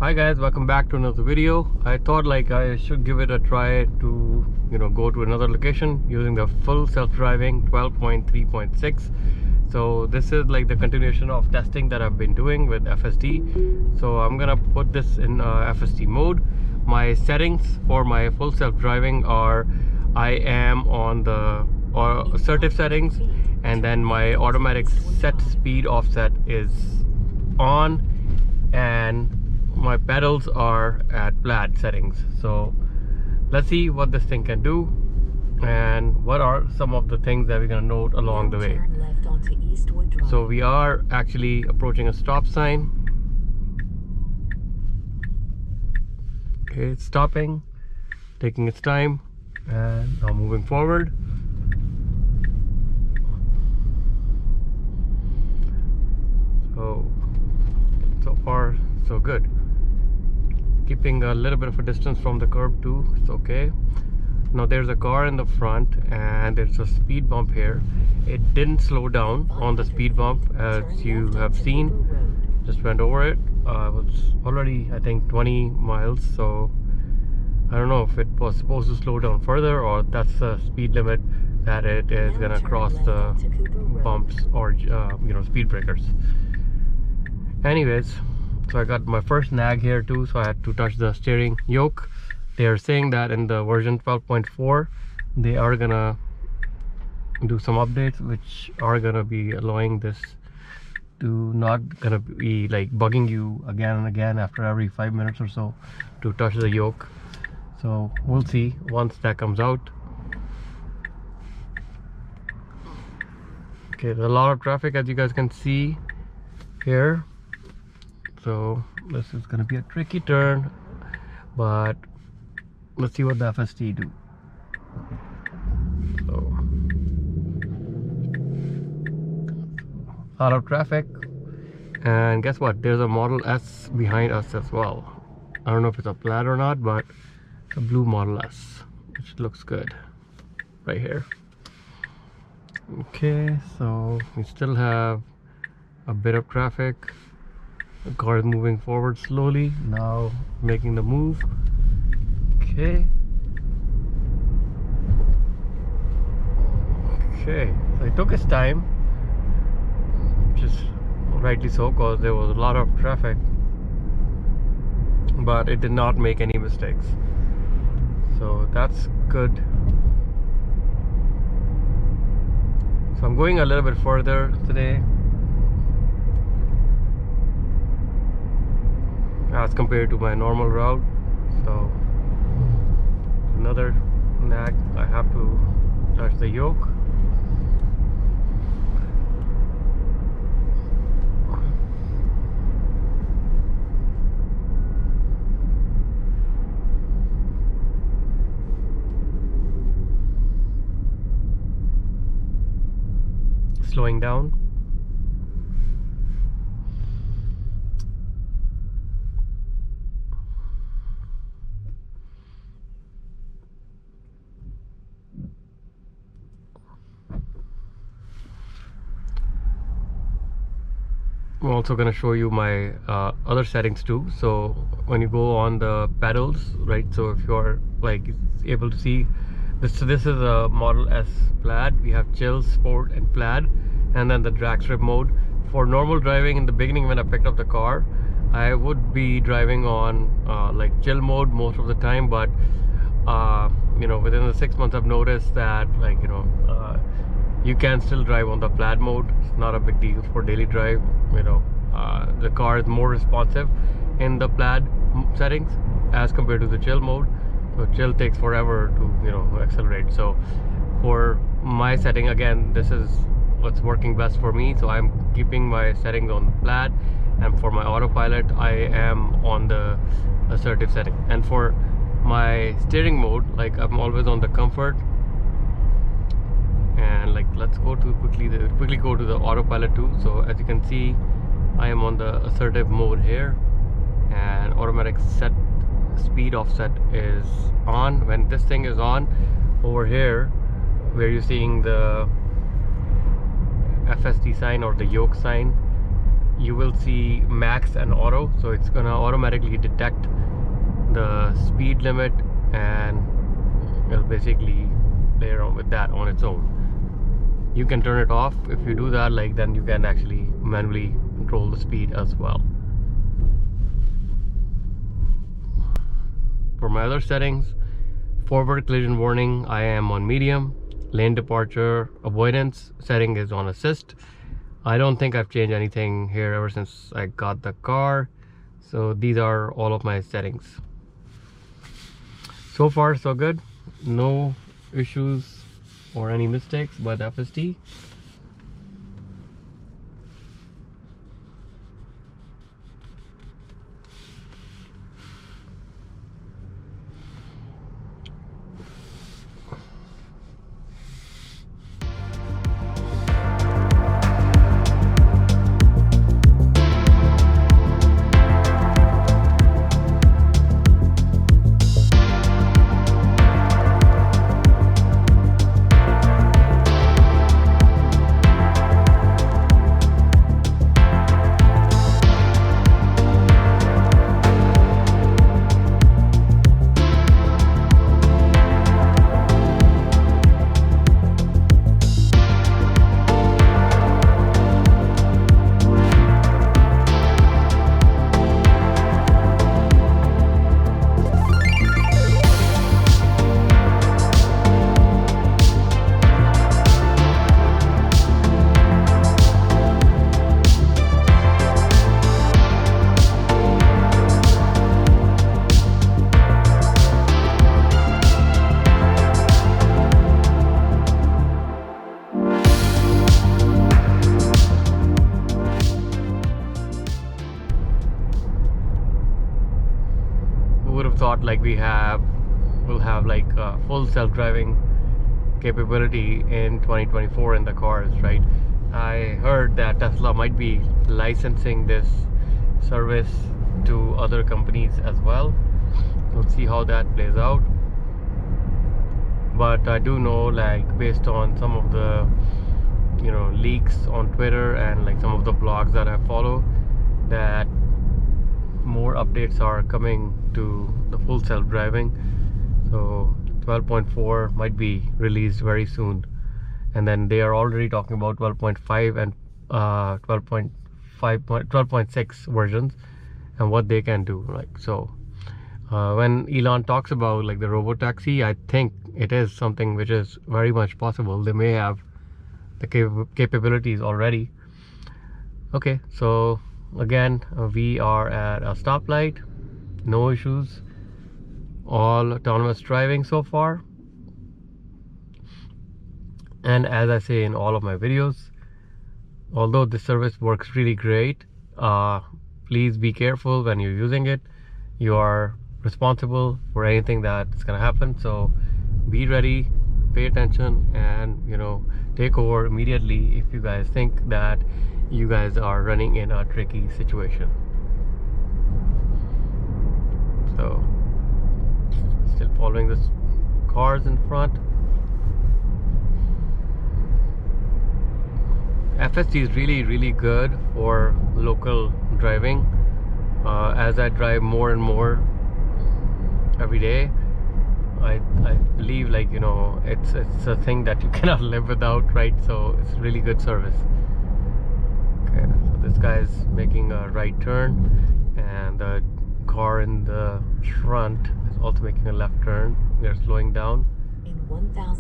Hi guys, welcome back to another video. I thought I should give it a try to go to another location using the full self-driving 12.3.6. so this is like the continuation of testing that I've been doing with FSD. So I'm gonna put this in FSD mode. My settings for my full self-driving are I am on the assertive settings, and then my automatic set speed offset is on, and my pedals are at plaid settings. So let's see what this thing can do and what are some of the things that we're going to note along the way. So we are actually approaching a stop sign. Okay, it's stopping, taking its time, and now moving forward. So far so good. Keeping a little bit of a distance from the curb too, it's okay. Now there's a car in the front and there's a speed bump here. It didn't slow down on the speed bump, as you have seen. Just went over it. It was already, I think, 20 miles, so I don't know if it was supposed to slow down further or that's the speed limit that it is gonna cross the bumps or speed breakers. Anyways, so I got my first nag here too, so I had to touch the steering yoke. They are saying that in the version 12.4 they are gonna do some updates which are gonna be allowing this to not gonna be like bugging you again and again after every 5 minutes or so to touch the yoke. So we'll see once that comes out. Okay, there's a lot of traffic, as you guys can see here. So this is going to be a tricky turn, but let's see what the FSD do. So a lot of traffic, and guess what? There's a Model S behind us as well. I don't know if it's a plaid or not, but it's a blue Model S, which looks good right here. Okay, so we still have a bit of traffic. The car is moving forward slowly, now making the move. Okay. Okay, so it took its time, which is rightly so because there was a lot of traffic, but it did not make any mistakes. So that's good. So I'm going a little bit further today as compared to my normal route. So another nag, I have to touch the yoke. Slowing down. I'm also going to show you my other settings too. So when you go on the pedals, right, so if you're able to see this, so this is a Model S plaid. We have chill, sport, and plaid, and then the drag strip mode. For normal driving, in the beginning when I picked up the car, I would be driving on chill mode most of the time, but within the 6 months I've noticed that you can still drive on the plaid mode. It's not a big deal for daily drive. The car is more responsive in the plaid settings as compared to the chill mode. So chill takes forever to accelerate. So for my setting, again, this is what's working best for me. So I'm keeping my settings on plaid, and for my autopilot I am on the assertive setting. And for my steering mode, I'm always on the comfort. And let's go to quickly go to the autopilot too. So as you can see, I am on the assertive mode here, and automatic set speed offset is on. When this thing is on, over here where you're seeing the FSD sign or the yoke sign, you will see max and auto, so it's gonna automatically detect the speed limit and it'll basically play around with that on its own. You can turn it off. If you do that, like, then you can actually manually control the speed as well. For my other settings, forward collision warning, I am on medium. Lane departure avoidance setting is on assist. I don't think I've changed anything here ever since I got the car. So these are all of my settings. So far so good. No issues or any mistakes by the FSD. Would have thought like we'll have like full self-driving capability in 2024 in the cars, right? I heard that Tesla might be licensing this service to other companies as well. We'll see how that plays out. But I do know, like, based on some of the leaks on Twitter and like some of the blogs that I follow, that more updates are coming to the full self-driving. So 12.4 might be released very soon, and then they are already talking about 12.5 and 12.6 versions and what they can do. Like, so when Elon talks about like the robotaxi, I think it is something which is very much possible. They may have the capabilities already. Okay, so again, we are at a stoplight. No issues, all autonomous driving so far. And as I say in all of my videos, although this service works really great, please be careful when you're using it. You are responsible for anything that's gonna happen, so be ready, pay attention, and take over immediately if you guys think that you guys are running in a tricky situation. So still following the cars in front. FSD is really good for local driving. As I drive more and more every day, I believe, like, it's a thing that you cannot live without, right? So it's really good service. Okay, so this guy's making a right turn, and the car in the front is also making a left turn. We are slowing down,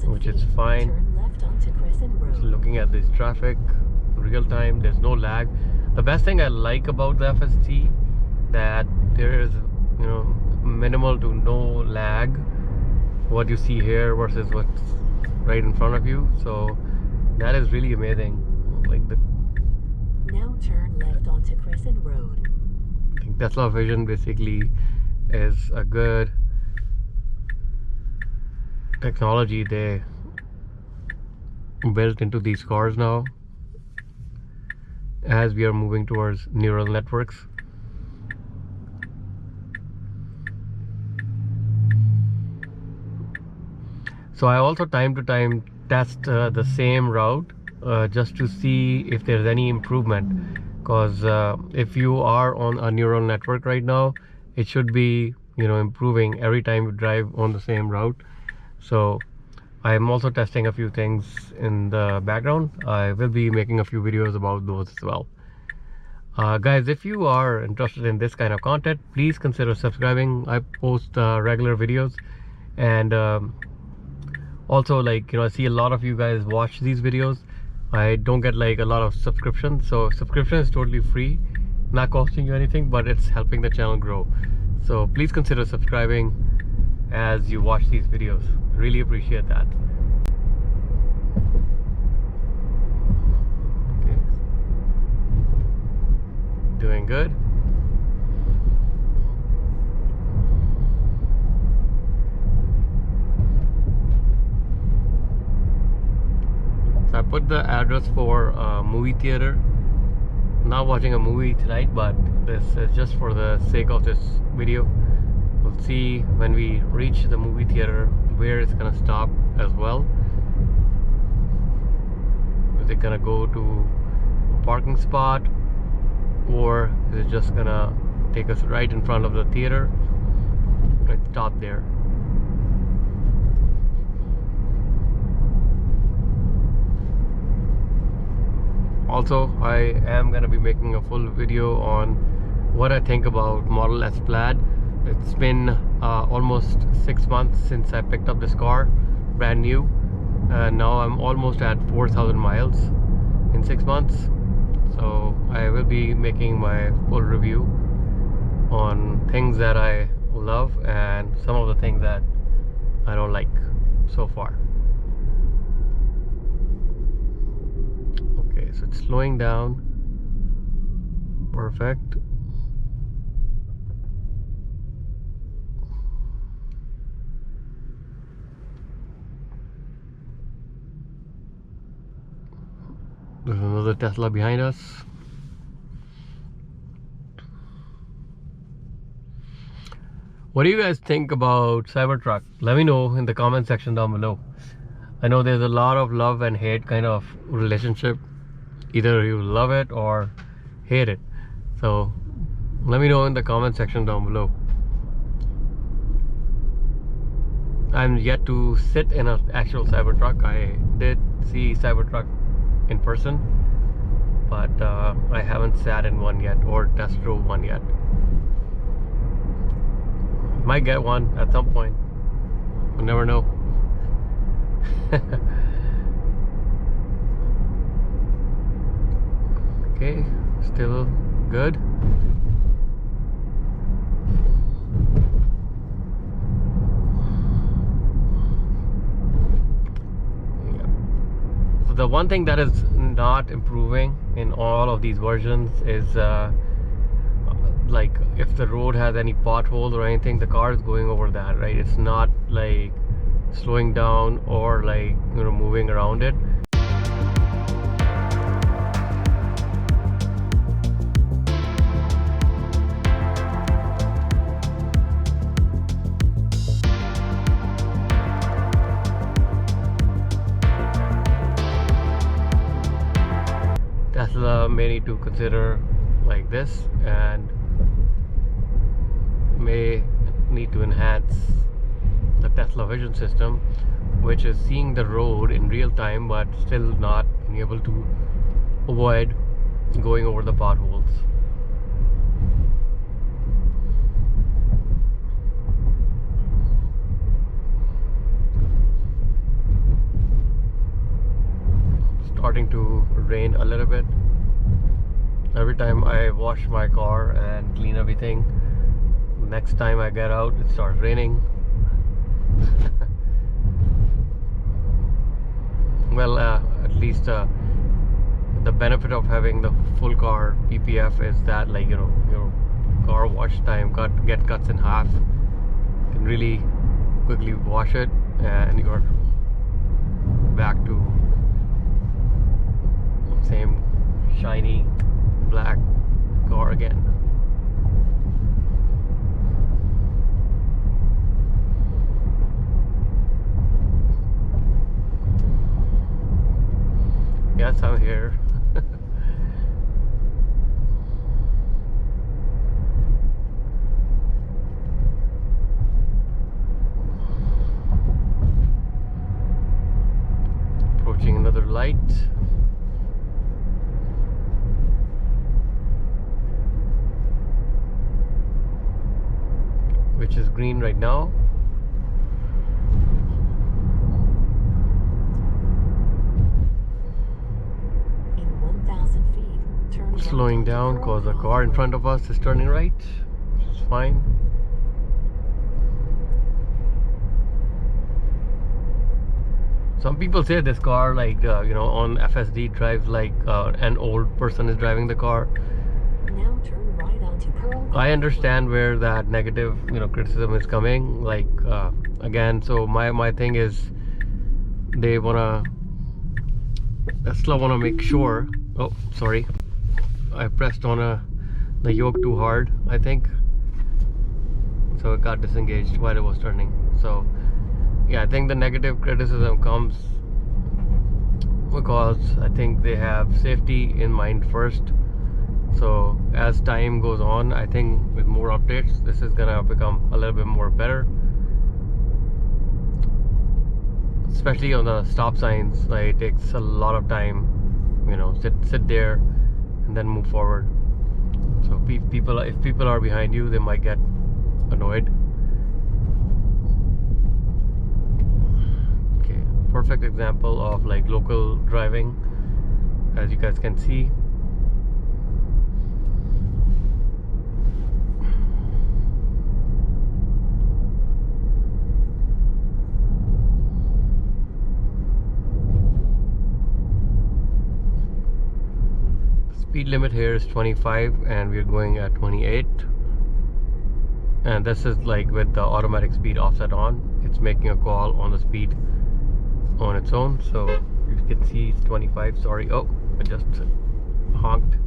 which is fine. Turn left onto Crescent Road. Just looking at this traffic real time, there's no lag. The best thing I like about the FSD, that there is minimal to no lag, what you see here versus what's right in front of you. So that is really amazing. Like, the Now turn left onto Crescent Road. I think Tesla Vision basically is a good technology they built into these cars now, as we are moving towards neural networks. So I also time to time test the same route just to see if there's any improvement. because if you are on a neural network right now, it should be, you know, improving every time you drive on the same route. So I'm also testing a few things in the background. I will be making a few videos about those as well. Guys, if you are interested in this kind of content, please consider subscribing. I post regular videos, and also, like, you know, I see a lot of you guys watch these videos. I don't get like a lot of subscriptions, so subscription is totally free, not costing you anything, but it's helping the channel grow. So please consider subscribing as you watch these videos. Really appreciate that. Okay, doing good. So I put the address for a movie theater. Not watching a movie tonight, but this is just for the sake of this video. We'll see when we reach the movie theater where it's gonna stop as well. Is it gonna go to a parking spot, or is it just gonna take us right in front of the theater and stop there? Also, I am gonna be making a full video on what I think about Model S Plaid. It's been almost 6 months since I picked up this car, brand new, and now I'm almost at 4,000 miles in 6 months. So I will be making my full review on things that I love and some of the things that I don't like so far. Okay, so it's slowing down. Perfect. There's another Tesla behind us. What do you guys think about Cybertruck? Let me know in the comment section down below. I know there's a lot of love and hate kind of relationship. Either you love it or hate it. So let me know in the comment section down below. I'm yet to sit in an actual Cybertruck. I did see Cybertruck in person, but I haven't sat in one yet or test drove one yet. Might get one at some point. You never know. Okay, still good. Yeah. So the one thing that is not improving in all of these versions is like if the road has any potholes or anything, the car is going over that, right? It's not like slowing down or like, you know, moving around it. Tesla may need to consider like this and may need to enhance the Tesla vision system, which is seeing the road in real time but still not being able to avoid going over the potholes. Starting to rain a little bit. Every time I wash my car and clean everything, next time I get out it starts raining. Well, at least the benefit of having the full car PPF is that, like, you know, your car wash time get cuts in half. You can really quickly wash it and you're back to same shiny black car again. Yes, I'm here. which is green right now. In 1,000 feet, turn right Slowing onto down Pearl because the Cross car in Road. front of us is turning right. It's fine. Some people say this car, like on FSD, drives like an old person is driving the car. Now turn right onto Pearl Cross I understand Road. where that negative criticism is coming. Like again, so my thing is Tesla wanna make sure. Oh, sorry, I pressed on the yoke too hard, I think, so it got disengaged while it was turning. So yeah, I think the negative criticism comes because I think they have safety in mind first. So as time goes on, I think with more updates, this is gonna become a little bit more better, especially on the stop signs. Like, it takes a lot of time, sit there and then move forward. So if people are behind you, they might get annoyed. Okay, perfect example of like local driving, as you guys can see. Speed limit here is 25 and we're going at 28, and this is like with the automatic speed offset on. It's making a call on the speed on its own. So you can see it's 25. Sorry, oh, I just honked.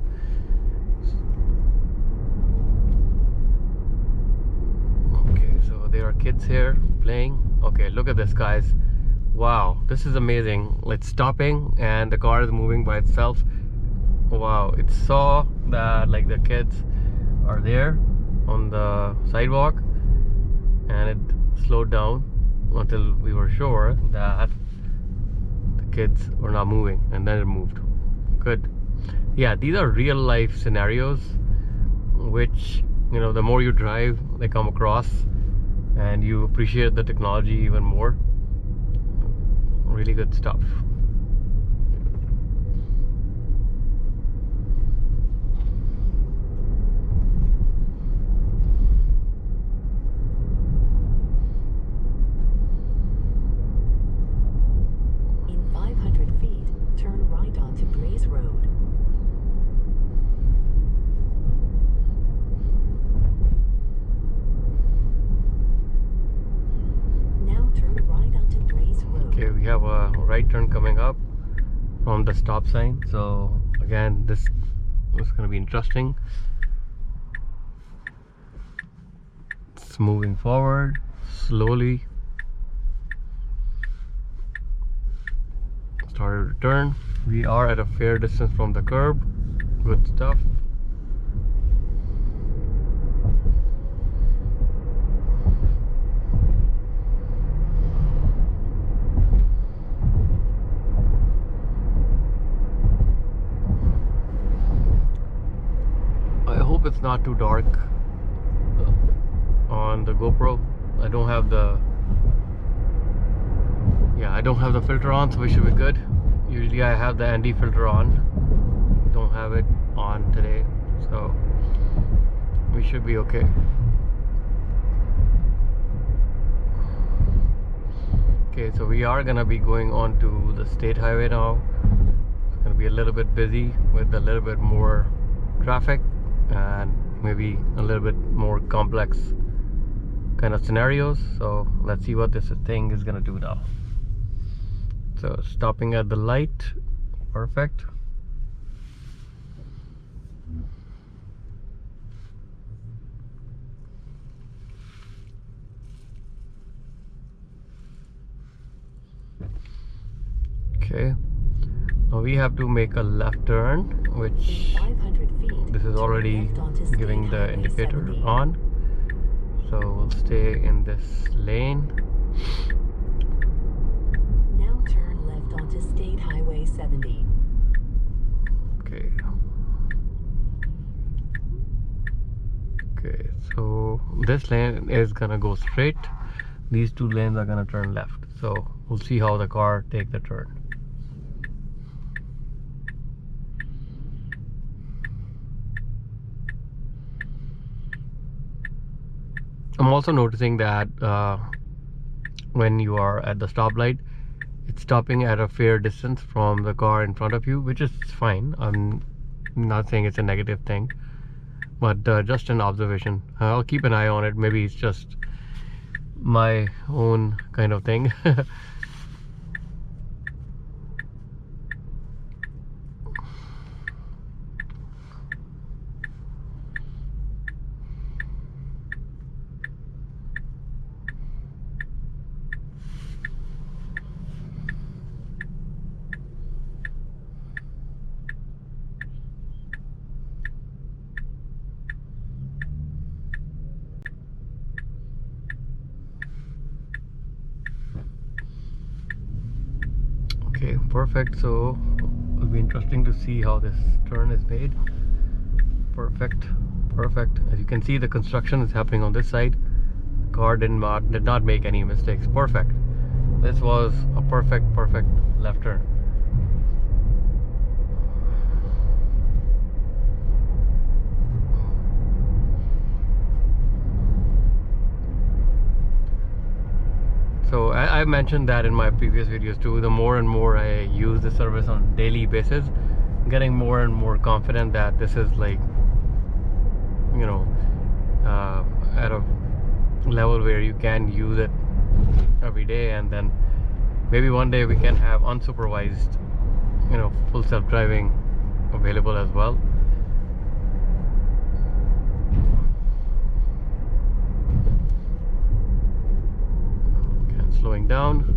Okay, so there are kids here playing. Okay, look at this, guys. Wow, this is amazing. It's stopping and the car is moving by itself. Wow, it saw that like the kids are there on the sidewalk, and it slowed down until we were sure that the kids were not moving, and then it moved. Good. Yeah, these are real life scenarios which the more you drive, they come across and you appreciate the technology even more. Really good stuff. In 500 feet, turn right onto Blaze Road. Now turn right onto Blaze Road. Okay, we have a right turn coming up from the stop sign. So again, this is going to be interesting. It's moving forward slowly. Started to turn. We are at a fair distance from the curb. Good stuff. I hope it's not too dark on the GoPro. I don't have the filter on, so we should be good. Usually I have the ND filter on. Don't have it on today, so we should be okay. Okay, so we are gonna be going on to the state highway now. It's gonna be a little bit busy with a little bit more traffic and maybe a little bit more complex kind of scenarios. So let's see what this thing is gonna do now. So stopping at the light, perfect. Okay, now we have to make a left turn, which 500 feet, this is turn already left onto giving State the Highway indicator 70. on. So we'll stay in this lane. Now turn left onto State Highway 70. Okay. Okay, so this lane is gonna go straight. These two lanes are gonna turn left. So we'll see how the car take the turn. I'm also noticing that when you are at the stoplight, it's stopping at a fair distance from the car in front of you, which is fine. I'm not saying it's a negative thing, but just an observation. I'll keep an eye on it. Maybe it's just my own kind of thing. Okay, perfect. So it'll be interesting to see how this turn is made. Perfect, perfect. As you can see, the construction is happening on this side. Car did not make any mistakes. Perfect. This was a perfect left turn. So I mentioned that in my previous videos too. The more and more I use the service on a daily basis, I'm getting more and more confident that this is like, you know, at a level where you can use it every day, and then maybe one day we can have unsupervised, you know, full self-driving available as well. And slowing down.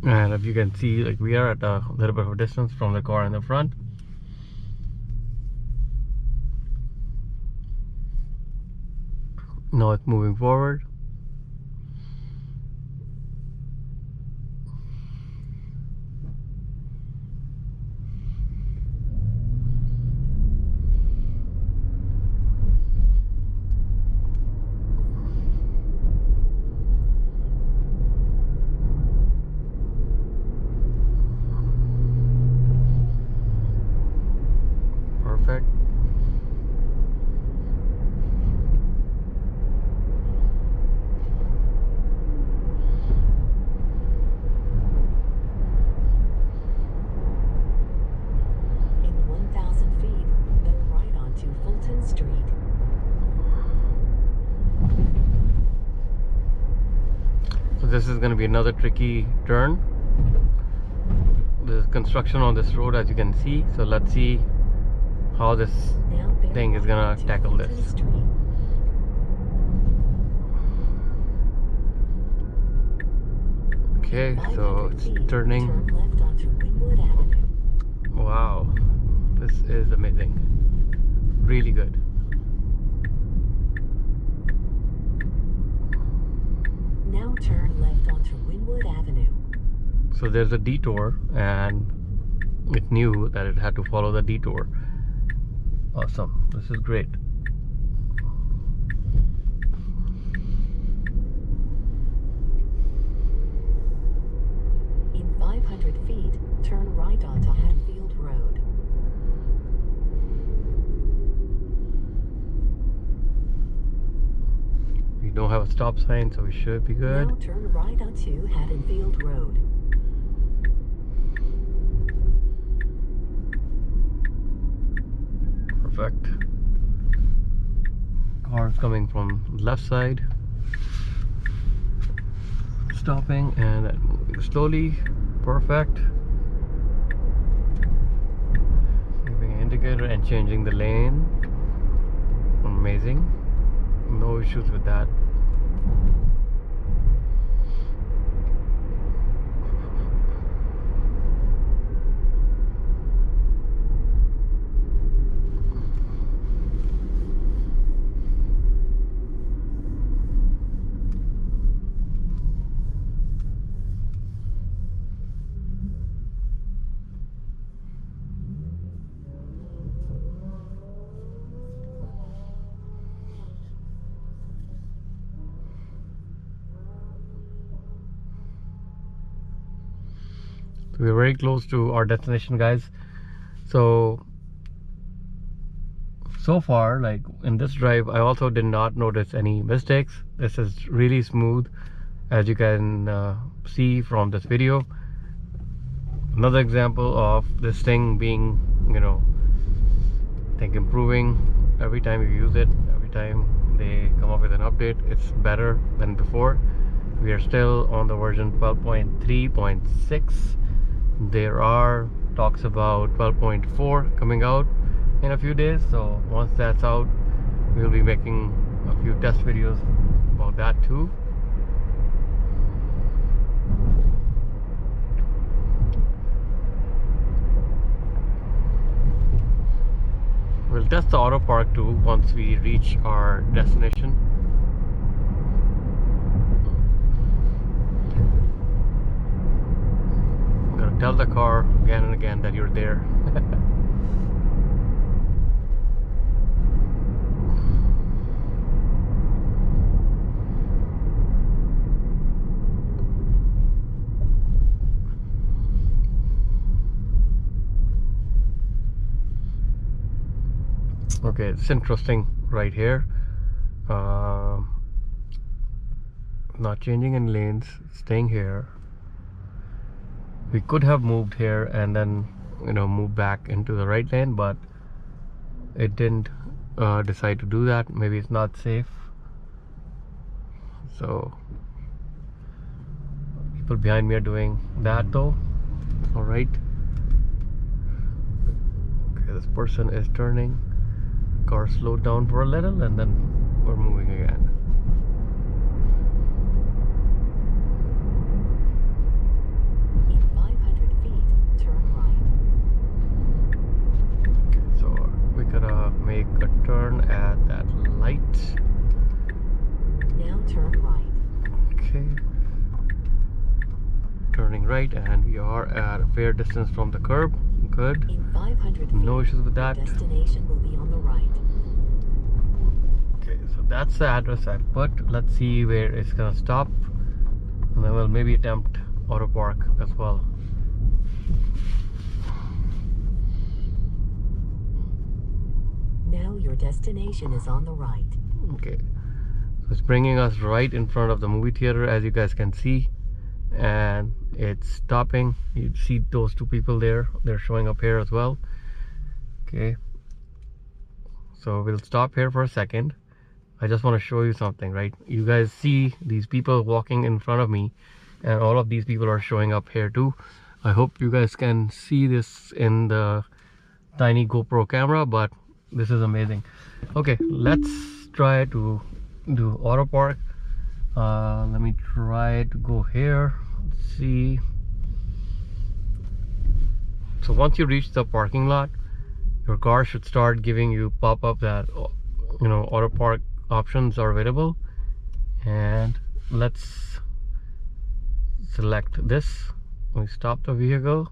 And if you can see, like, we are at a little bit of a distance from the car in the front. Now it's moving forward. Perfect. In 1,000 feet, then right onto Fulton Street. So this is going to be another tricky turn. There's construction on this road, as you can see. So let's see how this thing is gonna tackle this. Okay, so it's turning. Turn left onto Wynwood Avenue. Wow, this is amazing. Really good. Now turn left onto Wynwood Avenue. So there's a detour, and it knew that it had to follow the detour. Awesome. This is great. In 500 feet, turn right onto Hatfield Road. We don't have a stop sign, so we should be good. Now turn right onto Haddonfield Road. Perfect. Cars coming from left side. Stopping and then moving slowly. Perfect. Giving an indicator and changing the lane. Amazing. No issues with that. we're very close to our destination, guys. So far, like in this drive, I also did not notice any mistakes. This is really smooth, as you can see from this video. Another example of this thing being, I think improving every time you use it. Every time they come up with an update, it's better than before. We are still on the version 12.3.6. there are talks about 12.4 coming out in a few days, so once that's out, we'll be making a few test videos about that too. We'll test the auto park too once we reach our destination. I'm gonna tell the car again and again that you're there. Okay, it's interesting right here. Not changing any lanes, staying here. We could have moved here and then move back into the right lane, but it didn't decide to do that. Maybe it's not safe. So people behind me are doing that though. All right. Okay, this person is turning. Car slowed down for a little and then we're moving again. In 500 feet, turn right. Okay, so we gotta make a turn at that light. Now turn right. Okay. Turning right, and we are at a fair distance from the curb. Good. In 500 feet, No issues with that. your destination will be on the right. Okay, so that's the address I put. Let's see where it's gonna stop, and then we'll maybe attempt auto park as well. Now your destination is on the right. Okay, so it's bringing us right in front of the movie theater, as you guys can see, and it's stopping. You see those two people there, they're showing up here as well. Okay, so we'll stop here for a second. I just want to show you something, right? You guys see these people walking in front of me, and all of these people are showing up here too. I hope you guys can see this in the tiny GoPro camera, but this is amazing. Okay, let's try to do auto park. Let me try to go here. Let's see. So once you reach the parking lot, your car should start giving you pop-up that auto park options are available. And let's select this. We stop the vehicle,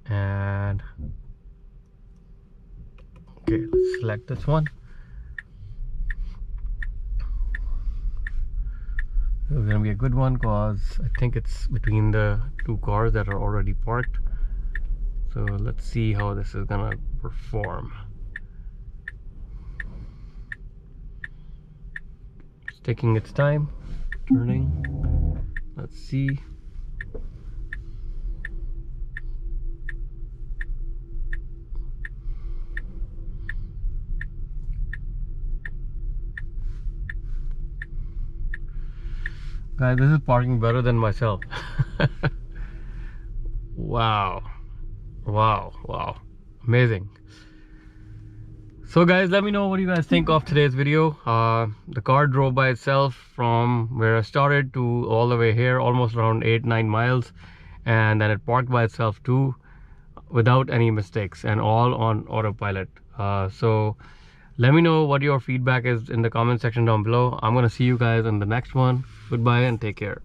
and okay, let's select this one. It's gonna be a good one because I think it's between the two cars that are already parked. So let's see how this is gonna perform. It's taking its time, turning. Let's see. Guys, this is parking better than myself. Wow. Wow. Amazing. So guys, let me know what you guys think of today's video. The car drove by itself from where I started to all the way here, almost around 8-9 miles, and then it parked by itself too, without any mistakes, and all on autopilot. So let me know what your feedback is in the comment section down below. I'm gonna see you guys in the next one. Goodbye and take care.